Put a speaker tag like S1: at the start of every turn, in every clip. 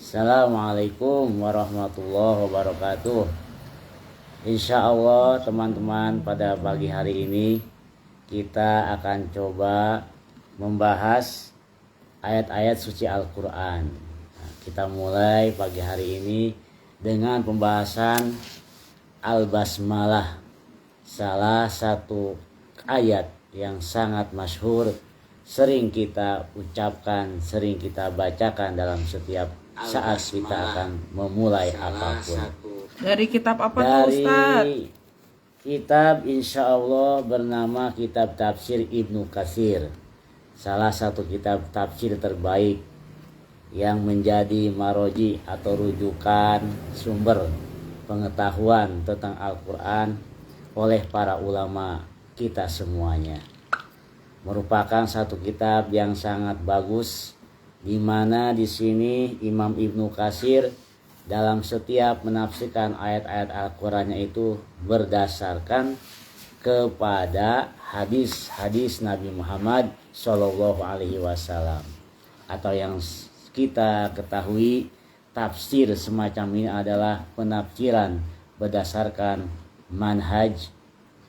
S1: Assalamualaikum warahmatullahi wabarakatuh. Insya Allah teman-teman, pada pagi hari ini kita akan coba membahas ayat-ayat suci Al-Quran. Kita mulai pagi hari ini dengan pembahasan Al-Basmalah, salah satu ayat yang sangat masyhur, sering kita ucapkan, sering kita bacakan dalam setiap saat kita akan memulai apapun.
S2: Dari kitab apa tuh Ustaz?
S1: Dari kitab insya Allah bernama Kitab Tafsir Ibnu Katsir, salah satu kitab tafsir terbaik yang menjadi maroji atau rujukan sumber pengetahuan tentang Al-Quran oleh para ulama kita semuanya. Merupakan satu kitab yang sangat bagus, di mana di sini Imam Ibnu Katsir dalam setiap menafsirkan ayat-ayat Al-Qur'annya itu berdasarkan kepada hadis-hadis Nabi Muhammad Shallallahu Alaihi Wasallam, atau yang kita ketahui tafsir semacam ini adalah penafsiran berdasarkan manhaj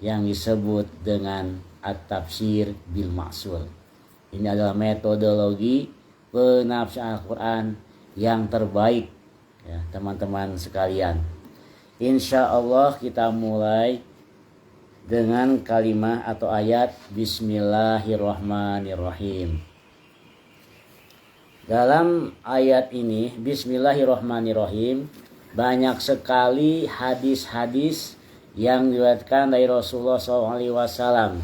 S1: yang disebut dengan at-tafsir bil ma'sul. Ini adalah metodologi penafsiran Al-Quran yang terbaik, ya teman-teman sekalian. Insya Allah kita mulai dengan kalimat atau ayat Bismillahirrahmanirrahim. Dalam ayat ini Bismillahirrahmanirrahim banyak sekali hadis-hadis yang diriwayatkan dari Rasulullah SAW,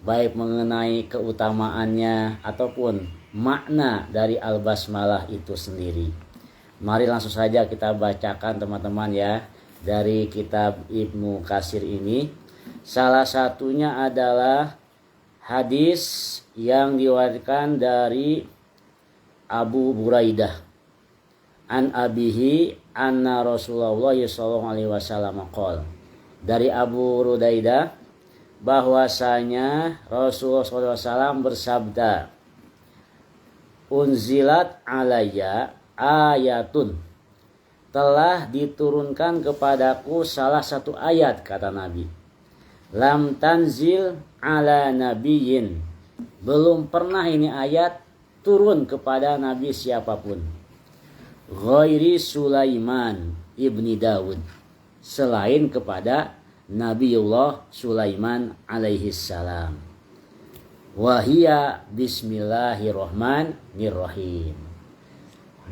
S1: baik mengenai keutamaannya ataupun makna dari Al-Basmalah itu sendiri. Mari langsung saja kita bacakan teman-teman ya, dari kitab Ibnu Katsir ini. Salah satunya adalah hadis yang diriwayatkan dari Abu Buraidah an abihi anna Rasulullah sallallahu alaihi wasallam qol. Dari Abu Buraidah bahwasanya Rasulullah SAW bersabda, unzilat alayya ayatun, telah diturunkan kepadaku salah satu ayat, kata Nabi. Lam tanzil ala nabiyyin, belum pernah ini ayat turun kepada nabi siapapun. Ghairi Sulaiman ibni Daud, selain kepada Nabiullah Sulaiman alaihi salam. Wahia Bismillahirrahmanirrahim.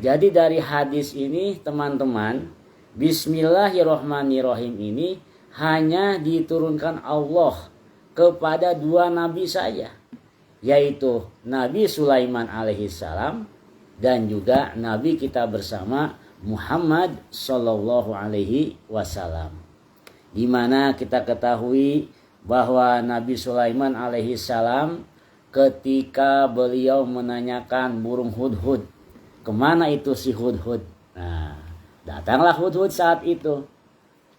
S1: Jadi dari hadis ini teman-teman, Bismillahirrahmanirrahim ini hanya diturunkan Allah kepada dua nabi saja, yaitu Nabi Sulaiman alaihi salam dan juga Nabi kita bersama Muhammad sallallahu alaihi wasallam. Di mana kita ketahui bahwa Nabi Sulaiman alaihi salam ketika beliau menanyakan burung hudhud, kemana itu si hudhud? Nah, datanglah hudhud saat itu.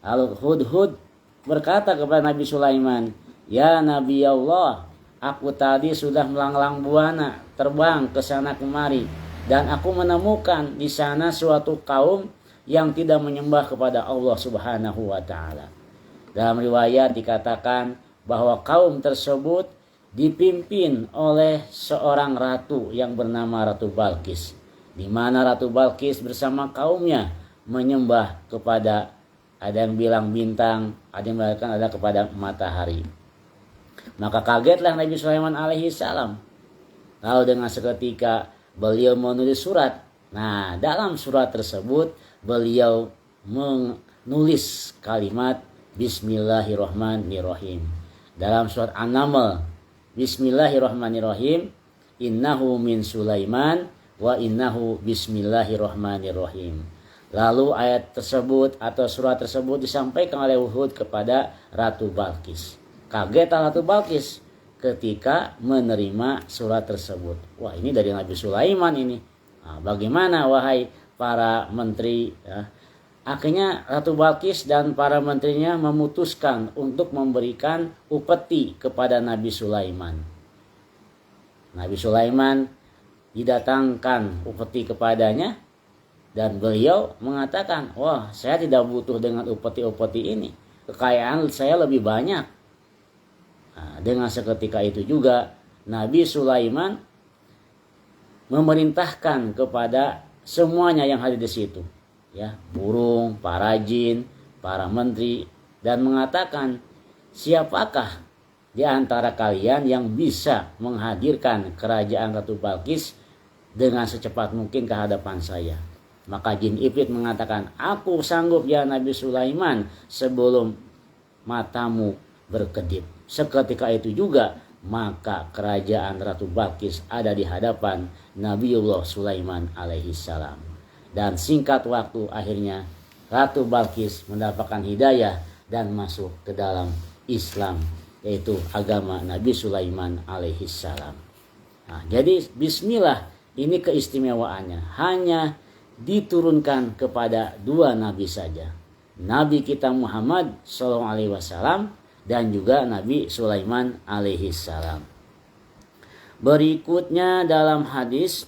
S1: Lalu hudhud berkata kepada Nabi Sulaiman, ya Nabi Allah, aku tadi sudah melanglang buana, terbang ke sana kemari, dan aku menemukan di sana suatu kaum yang tidak menyembah kepada Allah Subhanahu wa taala. Dalam riwayat dikatakan bahwa kaum tersebut dipimpin oleh seorang ratu yang bernama Ratu Balqis, di mana Ratu Balqis bersama kaumnya menyembah kepada, ada yang bilang bintang, ada yang bilang ada kepada matahari. Maka kagetlah Nabi Sulaiman alaihi salam. Lalu dengan seketika beliau menulis surat. Nah, dalam surat tersebut beliau menulis kalimat Bismillahirrahmanirrahim. Dalam surat An-Naml, Bismillahirrahmanirrahim, innahu min Sulaiman wa innahu bismillahirrahmanirrahim. Lalu ayat tersebut atau surat tersebut disampaikan oleh Hud kepada Ratu Balqis. Kaget Ratu Balqis ketika menerima surat tersebut. Wah, ini dari Nabi Sulaiman ini. Nah, bagaimana wahai para menteri? Ya. Akhirnya Ratu Balqis dan para menterinya memutuskan untuk memberikan upeti kepada Nabi Sulaiman. Nabi Sulaiman didatangkan upeti kepadanya, Dan beliau mengatakan, wah saya tidak butuh dengan upeti-upeti ini. Kekayaan saya lebih banyak. Nah, dengan seketika itu juga Nabi Sulaiman memerintahkan kepada semuanya yang hadir di situ, ya, burung, para jin, para menteri, dan mengatakan, siapakah di antara kalian yang bisa menghadirkan kerajaan Ratu Balkis dengan secepat mungkin ke hadapan saya? Maka jin Ifrit mengatakan, aku sanggup ya Nabi Sulaiman sebelum matamu berkedip. Seketika itu juga maka kerajaan Ratu Balkis ada di hadapan Nabiullah Sulaiman alaihissalam. Dan singkat waktu akhirnya Ratu Balkis mendapatkan hidayah dan masuk ke dalam Islam, yaitu agama Nabi Sulaiman alaihissalam. Nah, jadi bismillah ini keistimewaannya hanya diturunkan kepada dua nabi saja. Nabi kita Muhammad SAW dan juga Nabi Sulaiman alaihissalam. Berikutnya dalam hadis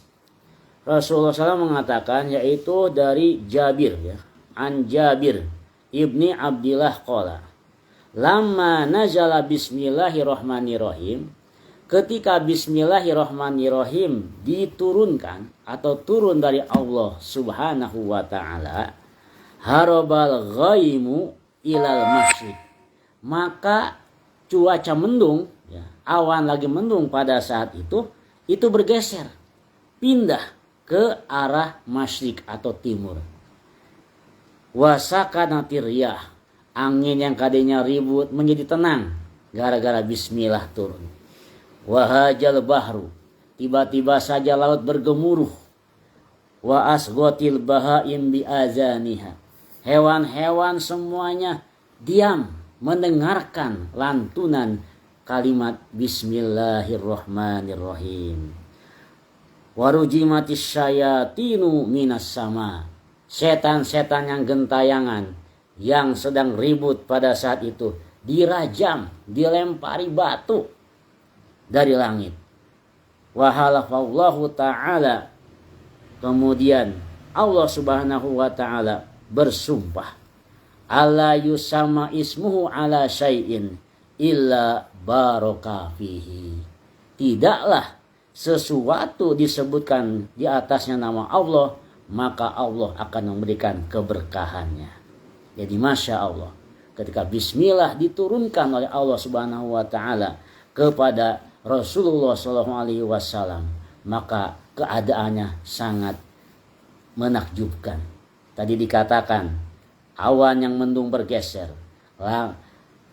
S1: Rasulullah SAW mengatakan, yaitu dari Jabir, ya, an Jabir ibni Abdillah qala, lamma nazala bismillahirrahmanirrahim, ketika bismillahirrahmanirrahim diturunkan atau turun dari Allah Subhanahu wa taala, harabal ghaimu ilal masjid, maka cuaca mendung, ya, awan lagi mendung pada saat itu bergeser, pindah ke arah masyrik atau timur. Wasakanatir riyah, angin yang tadinya ribut menjadi tenang gara-gara bismillah turun. Wahajal bahru, tiba-tiba saja laut bergemuruh. Wa asghatil bahaim bi azaniha, hewan-hewan semuanya diam mendengarkan lantunan kalimat bismillahirrahmanirrahim. Warujimatis syayatinu minas sama, setan-setan yang gentayangan yang sedang ribut pada saat itu dirajam, dilempari batu dari langit. Wahalafallahu ta'ala, kemudian Allah Subhanahu wa ta'ala bersumpah, alla yusama ismuhu ala syai'in illa baraka fihi, tidaklah sesuatu disebutkan di atasnya nama Allah, maka Allah akan memberikan keberkahannya. Jadi Masya Allah, ketika bismillah diturunkan oleh Allah Subhanahu wa ta'ala kepada Rasulullah SAW, maka keadaannya sangat menakjubkan. Tadi dikatakan awan yang mendung bergeser,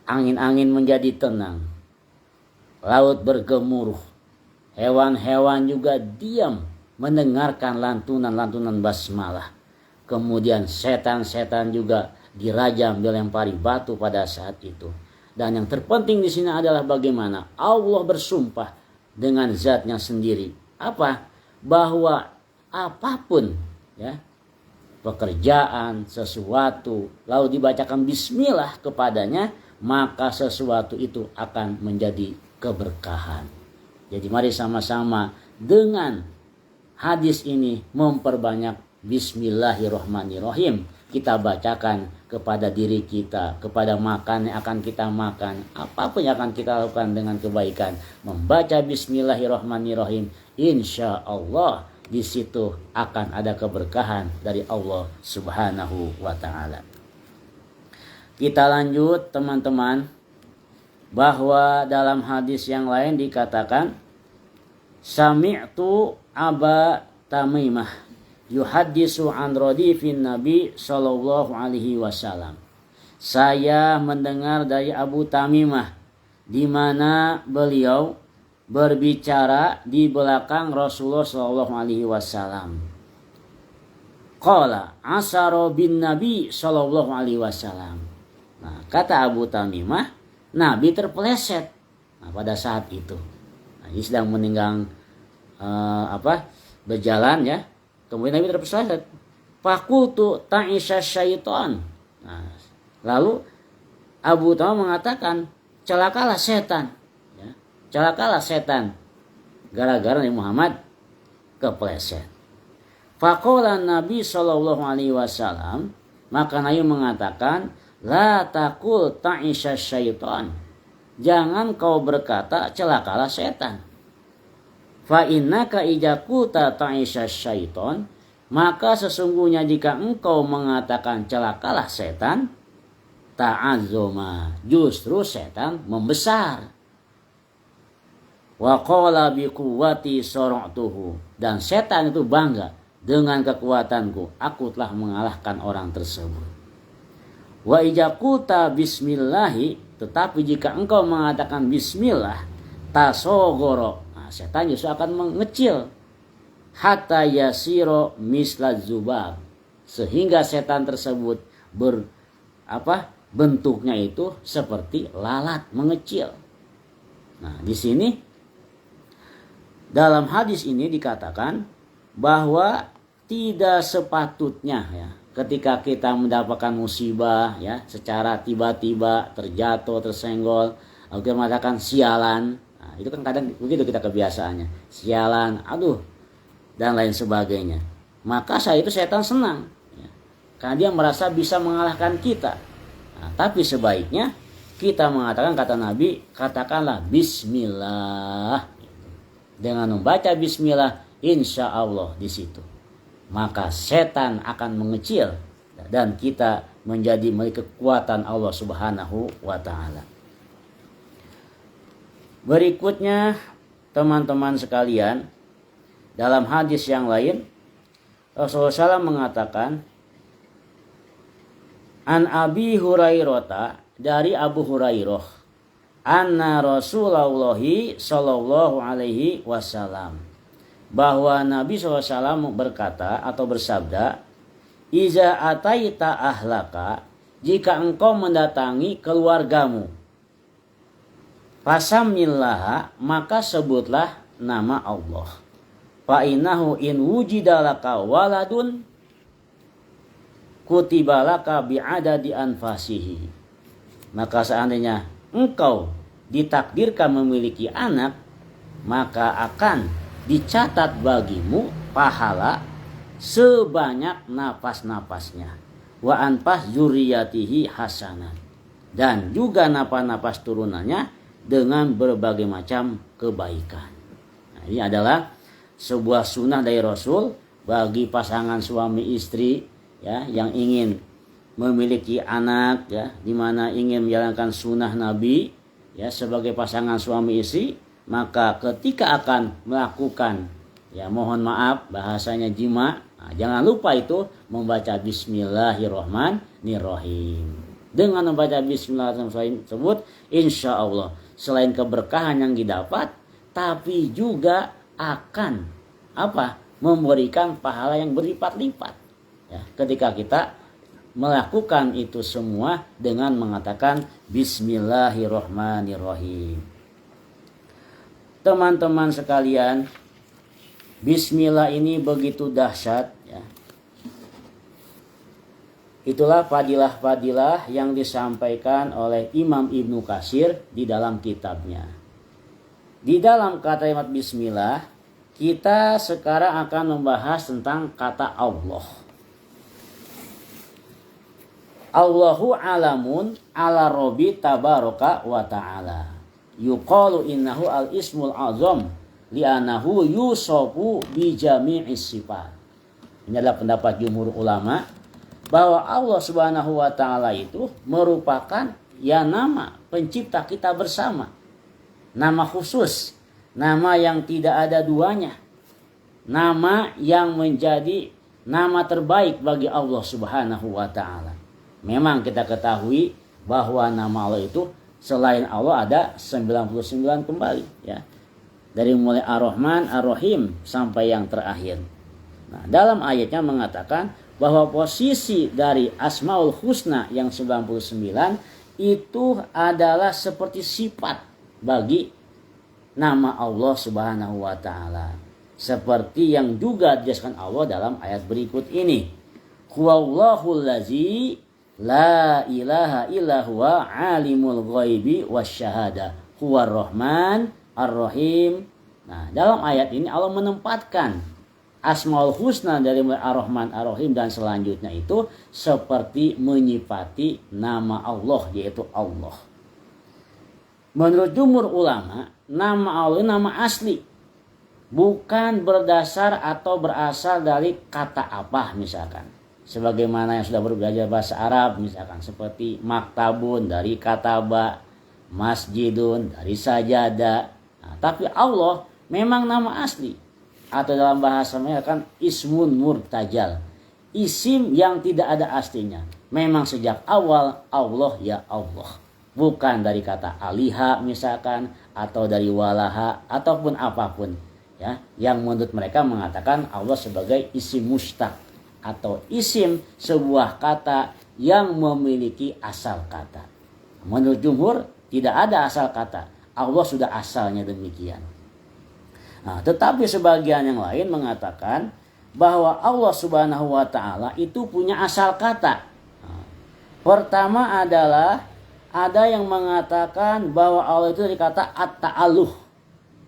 S1: angin-angin menjadi tenang, laut bergemuruh, hewan-hewan juga diam mendengarkan lantunan-lantunan basmalah. Kemudian setan-setan juga dirajam, dilempari batu pada saat itu. Dan yang terpenting di sini adalah bagaimana Allah bersumpah dengan zatnya sendiri. Apa? Bahwa apapun, ya, pekerjaan, sesuatu, lalu dibacakan bismillah kepadanya, maka sesuatu itu akan menjadi keberkahan. Jadi mari sama-sama dengan hadis ini memperbanyak bismillahirrahmanirrahim. Kita bacakan kepada diri kita, kepada makan yang akan kita makan, apapun yang akan kita lakukan dengan kebaikan, membaca bismillahirrahmanirrahim, insya Allah di situ akan ada keberkahan dari Allah Subhanahu wa ta'ala. Kita lanjut teman-teman, bahwa dalam hadis yang lain dikatakan, sami'tu Aba Tamimah yuhaddisu an radifin Nabi sallallahu alaihi wasallam. Saya mendengar dari Abu Tamimah di mana beliau berbicara di belakang Rasulullah sallallahu alaihi wasallam. Qala asara bin Nabi sallallahu alaihi wasallam. Nah, kata Abu Tamimah, Nabi terpeleset. Nah, pada saat itu, nah, dia sedang meninggal berjalan, ya. Kemudian Nabi terpeleset. Fakultu ta'isya syaitan. Nah, lalu Abu Tamimah mengatakan, celakalah setan, ya. Celakalah setan gara-gara Nabi Muhammad kepleset. Faqala Nabi sallallahu alaihi wasallam, maka Nabi mengatakan, la taqul ta'isya syaitan. Jangan kau berkata celakalah setan. Fa innaka idza qulta ta'isya syaitan, maka sesungguhnya jika engkau mengatakan celakalah setan, ta'azzuma, justru setan membesar. Wa qala bi quwwati sara'tuhu, dan setan itu bangga, dengan kekuatanku aku telah mengalahkan orang tersebut. Wa idza qulta bismillahi, tetapi jika engkau mengatakan bismillah, tasogoro, nah, setan justru akan mengecil. Hatta yasiro misla zubab, sehingga setan tersebut bentuknya itu seperti lalat, mengecil. Nah, di sini dalam hadis ini dikatakan bahwa tidak sepatutnya ya ketika kita mendapatkan musibah ya secara tiba-tiba terjatuh, tersenggol, kita mengatakan sialan. Nah, itu kan kadang begitu kita kebiasaannya, sialan, aduh, dan lain sebagainya. Maka saat itu setan senang ya, karena dia merasa bisa mengalahkan kita. Nah, tapi sebaiknya kita mengatakan, kata Nabi, katakanlah bismillah. Dengan membaca bismillah, insya Allah di situ maka setan akan mengecil dan kita menjadi milik kekuatan Allah Subhanahu wa taala. Berikutnya teman-teman sekalian, dalam hadis yang lain Rasulullah SAW mengatakan, an Abi Hurairah, dari Abu Hurairah, anna Rasulullah sallallahu alaihi wasallam, bahwa Nabi SAW berkata atau bersabda, iza ataita ahlaka, jika engkau mendatangi keluargamu, fasamillaha, maka sebutlah nama Allah. Fa innahu in wujidalaka waladun kutibalaka bi'adadi anfasihi, maka seandainya engkau ditakdirkan memiliki anak, maka akan dicatat bagimu pahala sebanyak napas-napasnya. Wa anfas zuriyatihi hasanah, dan juga napas-napas turunannya dengan berbagai macam kebaikan. Nah, ini adalah sebuah sunnah dari Rasul bagi pasangan suami istri ya yang ingin memiliki anak ya, di mana ingin menjalankan sunnah Nabi ya sebagai pasangan suami istri. Maka ketika akan melakukan ya mohon maaf bahasanya jima, nah, jangan lupa itu membaca bismillahirrahmanirrahim. Dengan membaca bismillahirrahmanirrahim tersebut, insya Allah selain keberkahan yang didapat, tapi juga akan memberikan pahala yang berlipat-lipat ya, ketika kita melakukan itu semua dengan mengatakan bismillahirrahmanirrahim. Teman-teman sekalian, bismillah ini begitu dahsyat ya. Itulah fadilah-fadilah yang disampaikan oleh Imam Ibnu Katsir di dalam kitabnya. Di dalam kalimat bismillah, kita sekarang akan membahas tentang kata Allah. Allahu alamun ala Rabbi tabaraka wa ta'ala. Yuqalu innahu al-ismul azam li'anahu yusofu bi jami'is sifat. Ini adalah pendapat jumhur ulama bahwa Allah Subhanahu wa taala itu merupakan ya nama pencipta kita bersama. Nama khusus, nama yang tidak ada duanya. Nama yang menjadi nama terbaik bagi Allah Subhanahu wa taala. Memang kita ketahui bahwa nama Allah itu selain Allah ada 99 kembali ya. Dari mulai Ar-Rahman, Ar-Rahim sampai yang terakhir. Nah, dalam ayatnya mengatakan bahwa posisi dari Asmaul Husna yang 99 itu adalah seperti sifat bagi nama Allah Subhanahu wa taala. Seperti yang juga dijelaskan Allah dalam ayat berikut ini. Huwallahul ladzi la ilaha illa huwa alimul ghaibi wasyahada huwar rahman ar-rahim. Nah, dalam ayat ini Allah menempatkan Asmaul Husna dari Ar-Rahman Ar-Rahim dan selanjutnya itu seperti menyifati nama Allah, yaitu Allah. Menurut jumhur ulama, nama Allah nama asli, bukan berdasar atau berasal dari kata apa misalkan. Sebagaimana yang sudah belajar bahasa Arab misalkan seperti maktabun dari kataba, masjidun dari sajada. Nah, tapi Allah memang nama asli. Atau dalam bahasa mereka kan ismun murtajal, isim yang tidak ada aslinya. Memang sejak awal Allah ya Allah, bukan dari kata aliha misalkan, atau dari walaha ataupun apapun ya, yang menurut mereka mengatakan Allah sebagai isim mustaq atau isim sebuah kata yang memiliki asal kata. Menurut jumhur tidak ada asal kata, Allah sudah asalnya demikian. Nah, tetapi sebagian yang lain mengatakan bahwa Allah Subhanahu wa Ta'ala itu punya asal kata. Nah, pertama adalah ada yang mengatakan bahwa Allah itu dari kata at-ta'alluh,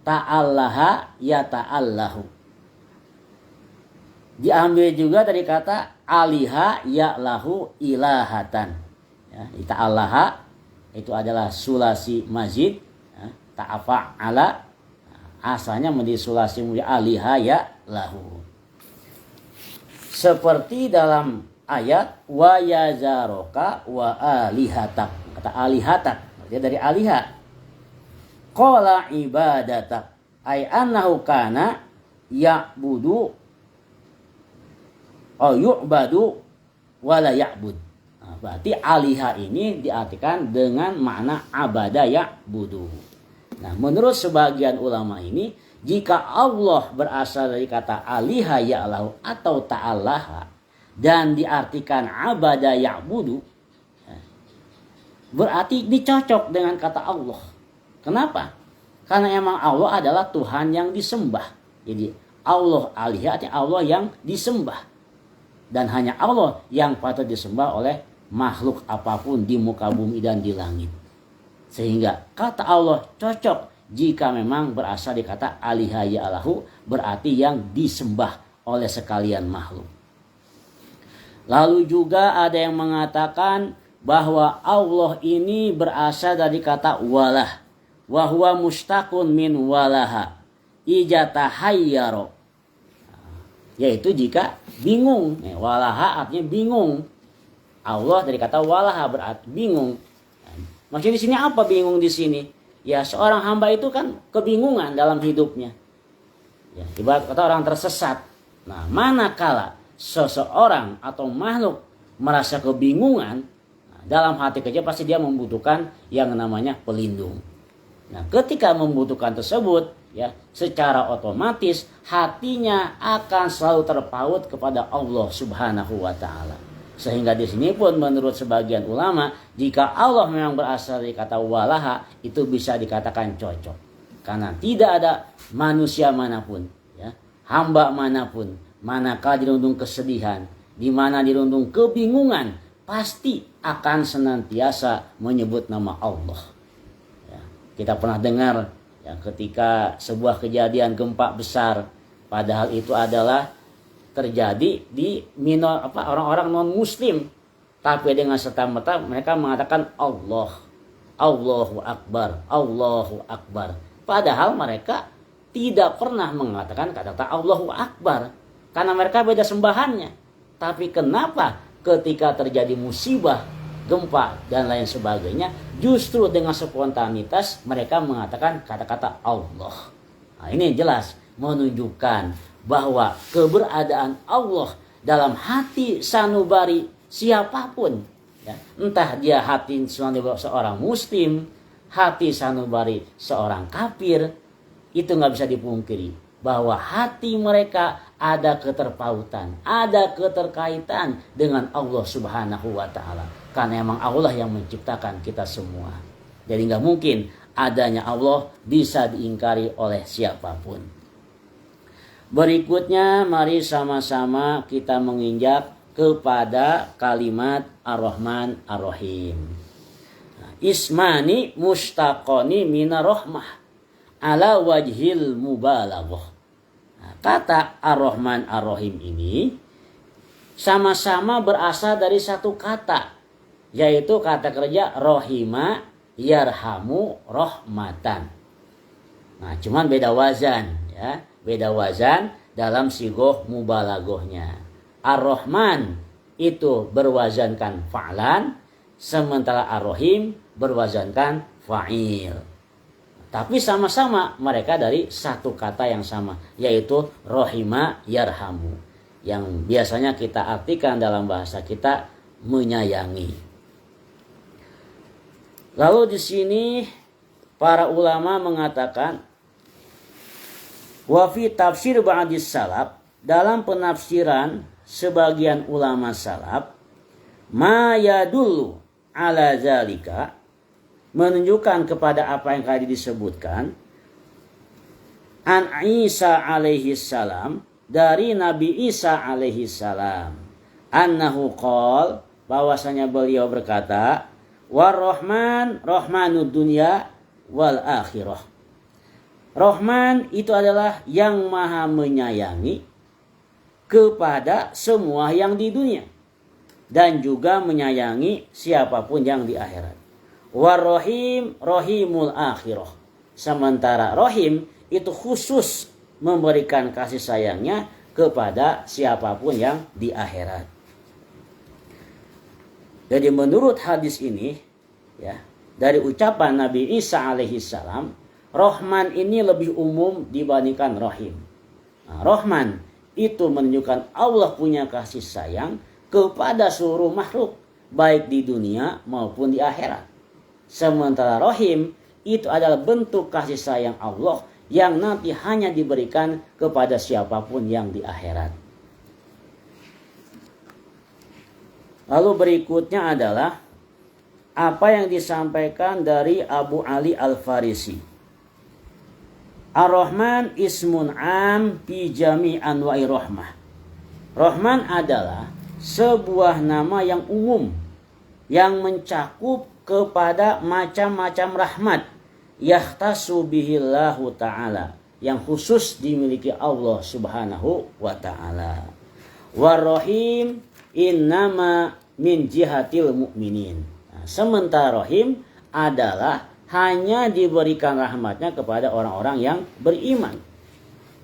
S1: ta'allaha ya ta'allahu. Diambil juga dari kata aliha ya lahu ilahatan. Ya, ta'allaha itu adalah sulasi mazid, ya, ta'afa'ala asalnya menjadi sulasi aliha ya lahu. Seperti dalam ayat wa yazaroka wa alihatak. Kata alihatak dia dari aliha. Qala ibadatak ay annahu kana ya'budu au yu'badu wala ya'bud. Nah, berarti aliha ini diartikan dengan makna abada ya'budu. Nah, menurut sebagian ulama ini, jika Allah berasal dari kata aliha ya'lahu atau ta'allaha dan diartikan abada ya'budu, berarti dicocok dengan kata Allah. Kenapa? Karena emang Allah adalah Tuhan yang disembah. Jadi Allah aliha artinya Allah yang disembah. Dan hanya Allah yang patut disembah oleh makhluk apapun di muka bumi dan di langit. Sehingga kata Allah cocok jika memang berasal di kata aliha ya'lahu, berarti yang disembah oleh sekalian makhluk. Lalu juga ada yang mengatakan bahwa Allah ini berasal dari kata walah, wa huwa mustaqun min walaha ijatahayyaro, yaitu jika bingung. Walaha artinya bingung. Allah dari kata walaha berarti bingung. Maksudnya di sini apa bingung di sini? Ya, seorang hamba itu kan kebingungan dalam hidupnya. Ya, ibarat kata orang tersesat. Nah, manakala seseorang atau makhluk merasa kebingungan, nah, dalam hati kecil pasti dia membutuhkan yang namanya pelindung. Nah, ketika membutuhkan tersebut, ya, secara otomatis hatinya akan selalu terpaut kepada Allah Subhanahu wa Ta'ala. Sehingga di sini pun menurut sebagian ulama, jika Allah memang berasal dari kata walaha, itu bisa dikatakan cocok. Karena tidak ada manusia manapun, ya, hamba manapun, manakala dirundung kesedihan, di mana dirundung kebingungan, pasti akan senantiasa menyebut nama Allah. Ya, kita pernah dengar ya, ketika sebuah kejadian gempa besar, padahal itu adalah terjadi di orang-orang non muslim, tapi dengan serta-merta mereka mengatakan Allah, Allahu Akbar, Allahu Akbar, padahal mereka tidak pernah mengatakan kata-kata Allahu Akbar karena mereka beda sembahannya. Tapi kenapa ketika terjadi musibah, gempa dan lain sebagainya, justru dengan spontanitas mereka mengatakan kata-kata Allah. Nah, ini jelas menunjukkan bahwa keberadaan Allah dalam hati sanubari siapapun, ya, entah dia hati sanubari seorang muslim, hati sanubari seorang kafir, itu nggak bisa dipungkiri bahwa hati mereka ada keterpautan, ada keterkaitan dengan Allah Subhanahu wa Ta'ala. Karena emang Allah yang menciptakan kita semua. Jadi nggak mungkin adanya Allah bisa diingkari oleh siapapun. Berikutnya mari sama-sama kita menginjak kepada kalimat Ar-Rahman Ar-Rahim. Ismani mustaqoni minar rahmah ala wajhil mubalaghah. kata Ar-Rahman Ar-Rahim ini sama-sama berasal dari satu kata, yaitu kata kerja rohima yarhamu rahmatan. Nah, cuman beda wazan ya, beda wazan dalam sigoh mubalaghahnya. Ar-Rahman itu berwazankan fa'lan, sementara Ar-Rahim berwazankan fa'il. Tapi sama-sama mereka dari satu kata yang sama, yaitu rohima yarhamu, yang biasanya kita artikan dalam bahasa kita menyayangi. Lalu di sini para ulama mengatakan wa fi tafsir ba'dis salaf, dalam penafsiran sebagian ulama salaf, ma yadullu ala zalika, menunjukkan kepada apa yang tadi disebutkan, an Isa alaihi salam, dari Nabi Isa alaihi salam, annahu qol, bahwasanya beliau berkata, war-Rahman rahmanud dunya wal akhirah. Rahman itu adalah yang maha menyayangi kepada semua yang di dunia dan juga menyayangi siapapun yang di akhirat. War-Rahim rahimul akhirah. Sementara Rahim itu khusus memberikan kasih sayangnya kepada siapapun yang di akhirat. Jadi menurut hadis ini ya, dari ucapan Nabi Isa alaihi salam, Rahman ini lebih umum dibandingkan Rahim. Nah, Rahman itu menunjukkan Allah punya kasih sayang kepada seluruh makhluk, baik di dunia maupun di akhirat. Sementara Rahim itu adalah bentuk kasih sayang Allah yang nanti hanya diberikan kepada siapapun yang di akhirat. Lalu berikutnya adalah apa yang disampaikan dari Abu Ali Al-Farisi. Ar-Rahman ismun am fi jami' anwa'i rahmah. Rahman adalah sebuah nama yang umum yang mencakup kepada macam-macam rahmat yahtasu bihillahu ta'ala, yang khusus dimiliki Allah subhanahu wa ta'ala. War-Rahim innama min jihatil mu'minin. Nah, sementara Rahim adalah hanya diberikan rahmatnya kepada orang-orang yang beriman.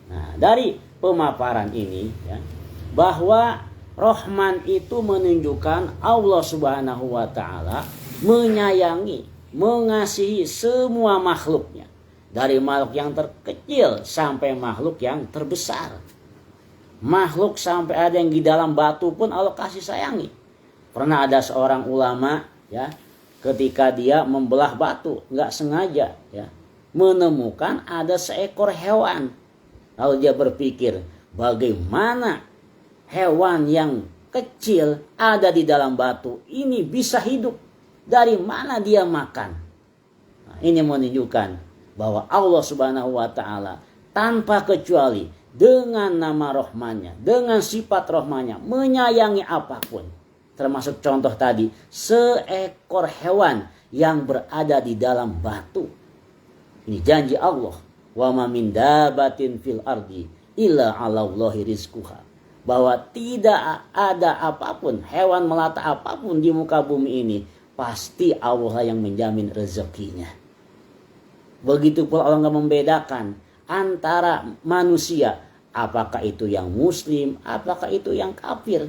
S1: Nah, dari pemaparan ini ya, bahwa Rahman itu menunjukkan Allah subhanahu wa ta'ala menyayangi, mengasihi semua makhluknya, dari makhluk yang terkecil sampai makhluk yang terbesar. Makhluk sampai ada yang di dalam batu pun Allah kasih sayangi. Pernah ada seorang ulama ya, ketika dia membelah batu nggak sengaja ya, menemukan ada seekor hewan. Lalu dia berpikir, bagaimana hewan yang kecil ada di dalam batu ini bisa hidup? Dari mana dia makan? Nah, ini menunjukkan bahwa Allah subhanahu wa ta'ala tanpa kecuali dengan nama Rahmannya, dengan sifat Rahmannya, menyayangi apapun. Termasuk contoh tadi, seekor hewan yang berada di dalam batu. Ini janji Allah. Wa ma min dabatin fil ardi illa 'alallahi rizquha. Bahwa tidak ada apapun, hewan melata apapun di muka bumi ini, pasti Allah yang menjamin rezekinya. Begitu pula Allah nggak membedakan antara manusia, apakah itu yang muslim, apakah itu yang kafir.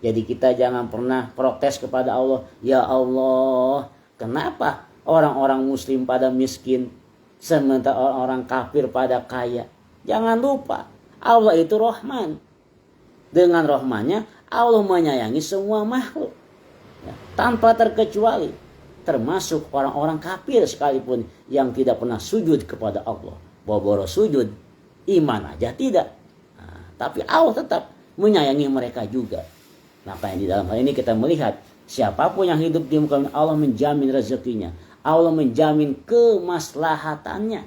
S1: Jadi kita jangan pernah protes kepada Allah, ya Allah, kenapa orang-orang muslim pada miskin, sementara orang-orang kafir pada kaya? Jangan lupa, Allah itu Rahman. Dengan Rahmannya, Allah menyayangi semua makhluk. Ya, tanpa terkecuali, termasuk orang-orang kafir sekalipun yang tidak pernah sujud kepada Allah. Boboro sujud, iman aja tidak. Nah, tapi Allah tetap menyayangi mereka juga. Maka di dalam hal ini kita melihat siapapun yang hidup di muka bumi, Allah menjamin rezekinya, Allah menjamin kemaslahatannya.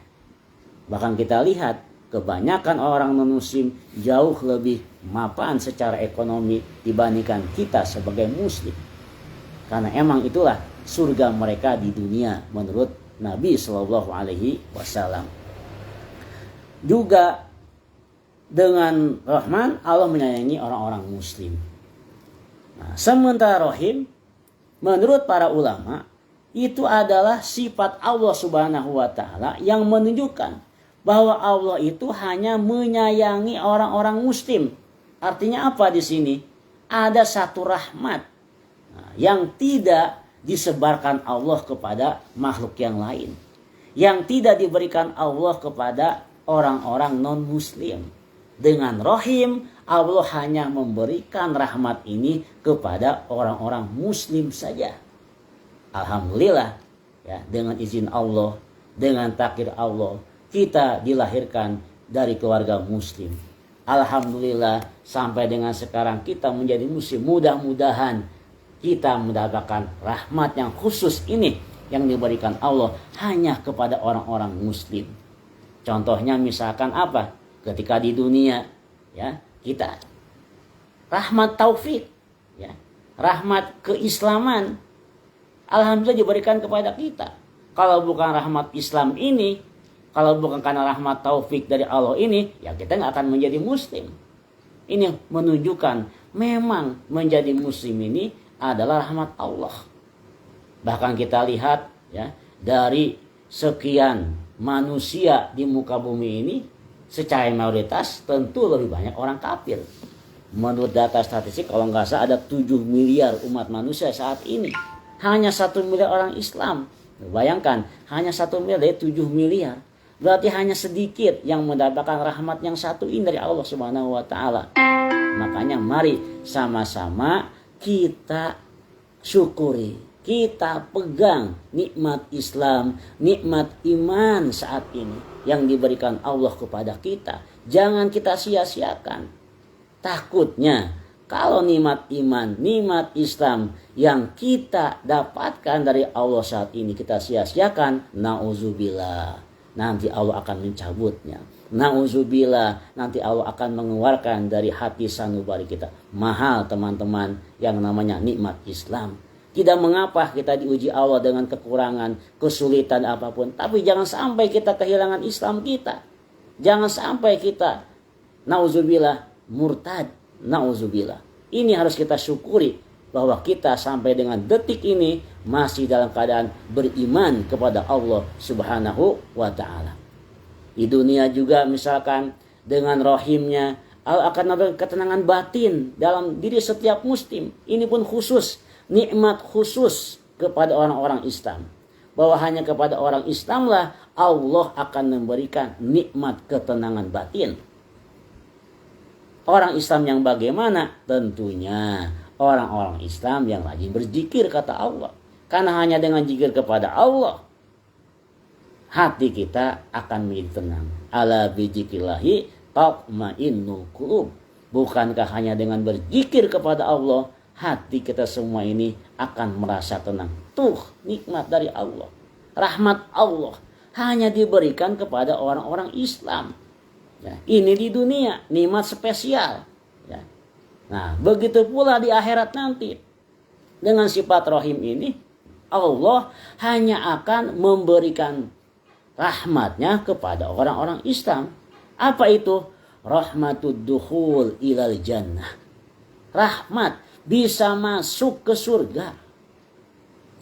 S1: Bahkan kita lihat kebanyakan orang non-muslim jauh lebih mapan secara ekonomi dibandingkan kita sebagai muslim. Karena emang itulah surga mereka di dunia menurut Nabi Shallallahu Alaihi Wasallam. Juga dengan Rahman, Allah menyayangi orang-orang muslim. Nah, sementara Rahim, menurut para ulama, itu adalah sifat Allah Subhanahu wa Ta'ala yang menunjukkan bahwa Allah itu hanya menyayangi orang-orang muslim. Artinya apa di sini? Ada satu rahmat yang tidak disebarkan Allah kepada makhluk yang lain, yang tidak diberikan Allah kepada orang-orang non-muslim. Dengan Rahim, Allah hanya memberikan rahmat ini kepada orang-orang muslim saja. Alhamdulillah, ya, dengan izin Allah, dengan takdir Allah, kita dilahirkan dari keluarga muslim. Alhamdulillah, sampai dengan sekarang kita menjadi muslim. Mudah-mudahan kita mendapatkan rahmat yang khusus ini yang diberikan Allah hanya kepada orang-orang muslim. Contohnya misalkan apa? Ketika di dunia, ya, kita rahmat taufik, ya, rahmat keislaman, alhamdulillah diberikan kepada kita. Kalau bukan rahmat Islam ini, kalau bukan karena rahmat taufik dari Allah ini, ya kita nggak akan menjadi muslim. Ini menunjukkan memang menjadi muslim ini adalah rahmat Allah. Bahkan kita lihat, ya, dari sekian manusia di muka bumi ini, secara mayoritas tentu lebih banyak orang kafir. Menurut data statistik, kalau nggak salah ada 7 miliar umat manusia saat ini. Hanya 1 miliar orang Islam. Bayangkan, hanya 1 miliar dari 7 miliar. Berarti hanya sedikit yang mendapatkan rahmat yang satu ini dari Allah Subhanahu wa Ta'ala. Makanya mari sama-sama kita syukuri, kita pegang nikmat Islam, nikmat iman saat ini yang diberikan Allah kepada kita. Jangan kita sia-siakan. Takutnya kalau nikmat iman, nikmat Islam yang kita dapatkan dari Allah saat ini kita sia-siakan, na'udzubillah, nanti Allah akan mencabutnya. Na'udzubillah, nanti Allah akan mengeluarkan dari hati sanubari kita. Mahal teman-teman yang namanya nikmat Islam. Tidak mengapa kita diuji Allah dengan kekurangan, kesulitan apapun. Tapi jangan sampai kita kehilangan Islam kita. Jangan sampai kita, na'udzubillah, murtad. Na'udzubillah. Ini harus kita syukuri bahwa kita sampai dengan detik ini masih dalam keadaan beriman kepada Allah Subhanahu wa Ta'ala. Di dunia juga misalkan dengan rahimnya Allah akan memberikan ketenangan batin dalam diri setiap muslim. Ini pun khusus, nikmat khusus kepada orang-orang Islam. Bahwa hanya kepada orang Islamlah Allah akan memberikan nikmat ketenangan batin. Orang Islam yang bagaimana? Tentunya orang-orang Islam yang rajin berzikir kata Allah. Karena hanya dengan zikir kepada Allah, hati kita akan menjadi tenang. Ala bizikrillahi tatma'innul qulub. Bukankah hanya dengan berzikir kepada Allah, hati kita semua ini akan merasa tenang. Tuh nikmat dari Allah. Rahmat Allah hanya diberikan kepada orang-orang Islam. Ya, ini di dunia, nikmat spesial. Ya. Nah, begitu pula di akhirat nanti. Dengan sifat rahim ini, Allah hanya akan memberikan rahmatnya kepada orang-orang Islam. Apa itu? Rahmatud dukhul ilal jannah. Rahmat bisa masuk ke surga.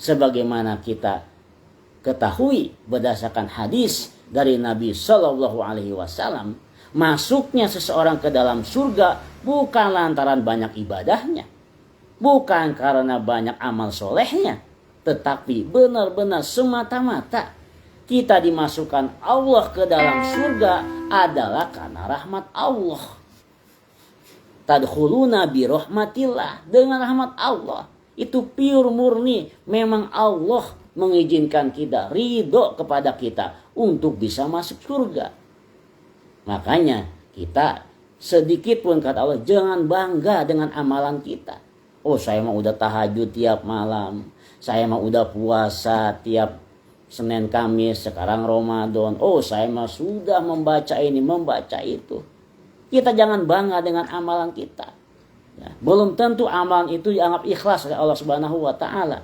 S1: Sebagaimana kita ketahui berdasarkan hadis dari Nabi Shallallahu Alaihi Wasallam, masuknya seseorang ke dalam surga bukan lantaran banyak ibadahnya, bukan karena banyak amal solehnya, tetapi benar-benar semata-mata kita dimasukkan Allah ke dalam surga adalah karena rahmat Allah. Tadkhuluna bi rahmatillah, dengan rahmat Allah. Itu pure murni, memang Allah mengizinkan kita, ridho kepada kita untuk bisa masuk surga. Makanya kita sedikit pun kata Allah, jangan bangga dengan amalan kita. Oh, saya mah udah tahajud tiap malam, saya mah udah puasa tiap Senin Kamis, sekarang Ramadan. Oh, saya mah sudah membaca ini, membaca itu. Kita jangan bangga dengan amalan kita. Ya, belum tentu amalan itu dianggap ikhlas oleh Allah Subhanahu wa Ta'ala.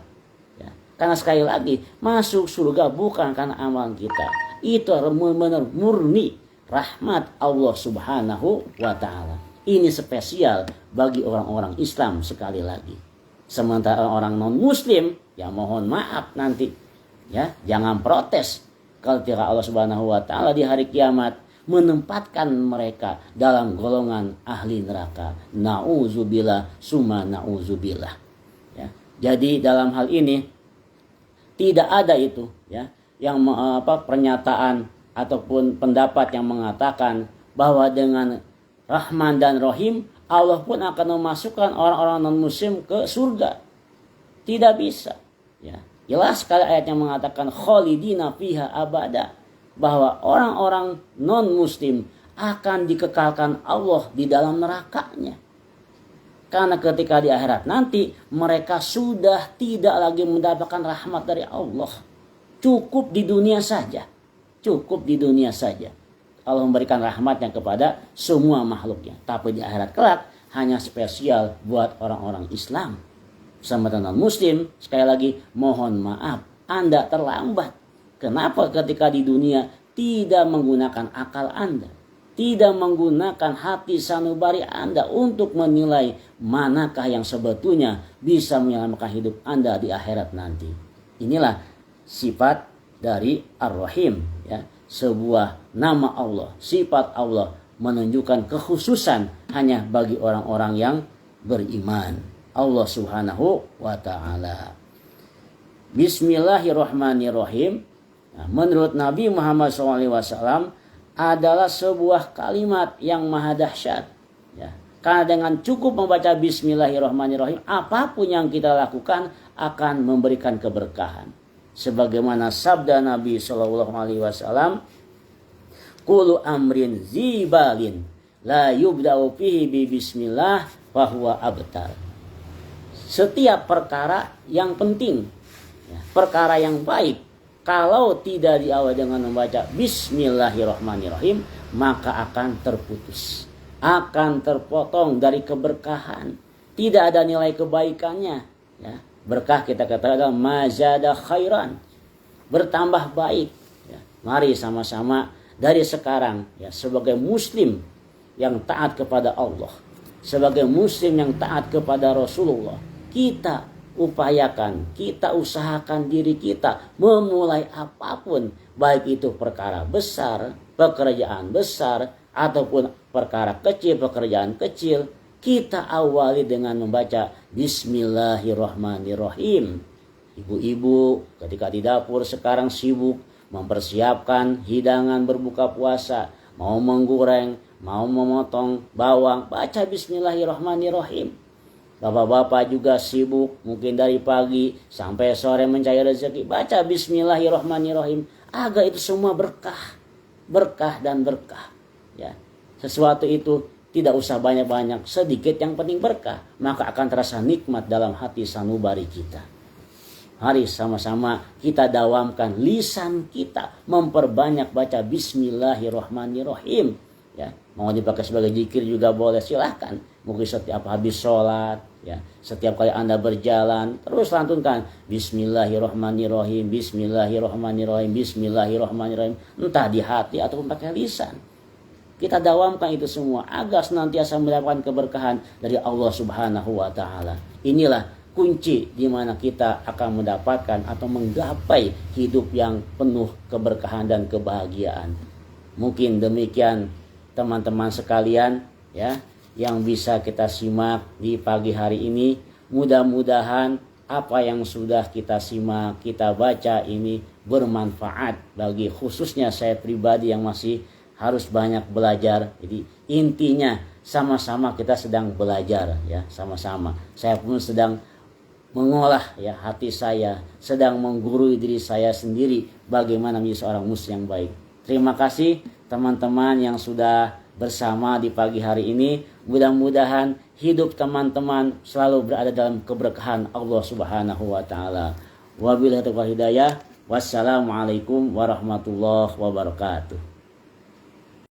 S1: Ya, karena sekali lagi, masuk surga bukan karena amalan kita. Itu benar-benar murni rahmat Allah Subhanahu wa ta'ala. Ini spesial bagi orang-orang Islam sekali lagi. Sementara orang non-muslim, ya mohon maaf nanti. Ya, jangan protes ketika Allah Subhanahu wa ta'ala di hari kiamat menempatkan mereka dalam golongan ahli neraka. Na'udzubillah summa na'udzubillah. Ya. Jadi dalam hal ini tidak ada itu ya yang pernyataan ataupun pendapat yang mengatakan bahwa dengan Rahman dan Rahim Allah pun akan memasukkan orang-orang non-muslim ke surga. Tidak bisa. Ya. Jelas sekali ayat yang mengatakan khalidina fiha abada, bahwa orang-orang non-muslim akan dikekalkan Allah di dalam nerakanya. Karena ketika di akhirat nanti mereka sudah tidak lagi mendapatkan rahmat dari Allah. Cukup di dunia saja. Cukup di dunia saja. Allah memberikan rahmatnya kepada semua makhluknya. Tapi di akhirat kelak hanya spesial buat orang-orang Islam. Sama non-muslim, sekali lagi mohon maaf, Anda terlambat. Kenapa ketika di dunia tidak menggunakan akal Anda, tidak menggunakan hati sanubari Anda untuk menilai manakah yang sebetulnya bisa menyelamatkan hidup Anda di akhirat nanti. Inilah sifat dari Ar-Rahim, ya, sebuah nama Allah, sifat Allah menunjukkan kekhususan hanya bagi orang-orang yang beriman. Allah Subhanahu wa ta'ala. Bismillahirrahmanirrahim. Nah, menurut Nabi Muhammad SAW adalah sebuah kalimat yang maha dahsyat. Ya. Karena dengan cukup membaca Bismillahirrahmanirrahim, apapun yang kita lakukan akan memberikan keberkahan. Sebagaimana sabda Nabi SAW, Kulu amrin zibalin la yubda'u fihi bi bismillah fahuwa abtar. Setiap perkara yang penting, ya, perkara yang baik, kalau tidak diawali dengan membaca Bismillahirrahmanirrahim, maka akan terputus, akan terpotong dari keberkahan, tidak ada nilai kebaikannya. Ya. Berkah kita katakan mazada khairan, bertambah baik. Ya. Mari sama-sama dari sekarang, ya, sebagai muslim yang taat kepada Allah, sebagai muslim yang taat kepada Rasulullah, kita upayakan, kita usahakan diri kita memulai apapun, baik itu perkara besar, pekerjaan besar, ataupun perkara kecil, pekerjaan kecil, kita awali dengan membaca Bismillahirrahmanirrahim. Ibu-ibu ketika di dapur sekarang sibuk mempersiapkan hidangan berbuka puasa, mau menggoreng, mau memotong bawang, baca Bismillahirrahmanirrahim. Bapak-bapak juga sibuk mungkin dari pagi sampai sore mencari rezeki, baca Bismillahirrahmanirrahim, agar itu semua berkah, berkah dan berkah. Ya, sesuatu itu tidak usah banyak-banyak, sedikit yang penting berkah, maka akan terasa nikmat dalam hati sanubari kita. Mari sama-sama kita dawamkan lisan kita, memperbanyak baca Bismillahirrahmanirrahim. Ya, mau dipakai sebagai zikir juga boleh, silahkan. Mungkin setiap habis sholat, ya, setiap kali Anda berjalan, terus lantunkan Bismillahirrahmanirrahim, Bismillahirrahmanirrahim, Bismillahirrahmanirrahim, entah di hati ataupun pakai lisan. Kita dawamkan itu semua agar senantiasa mendapatkan keberkahan dari Allah Subhanahu wa ta'ala. Inilah kunci di mana kita akan mendapatkan atau menggapai hidup yang penuh keberkahan dan kebahagiaan. Mungkin demikian teman-teman sekalian, ya, yang bisa kita simak di pagi hari ini. Mudah-mudahan apa yang sudah kita simak, kita baca ini bermanfaat bagi khususnya saya pribadi yang masih harus banyak belajar. Jadi intinya sama-sama kita sedang belajar, ya, sama-sama. Saya pun sedang mengolah, ya, hati saya, sedang menggurui diri saya sendiri bagaimana menjadi seorang muslim yang baik. Terima kasih teman-teman yang sudah bersama di pagi hari ini. Mudah-mudahan hidup teman-teman selalu berada dalam keberkahan Allah Subhanahu wa ta'ala. Wabillahi taufiq wal hidayah. Wassalamualaikum warahmatullahi wabarakatuh.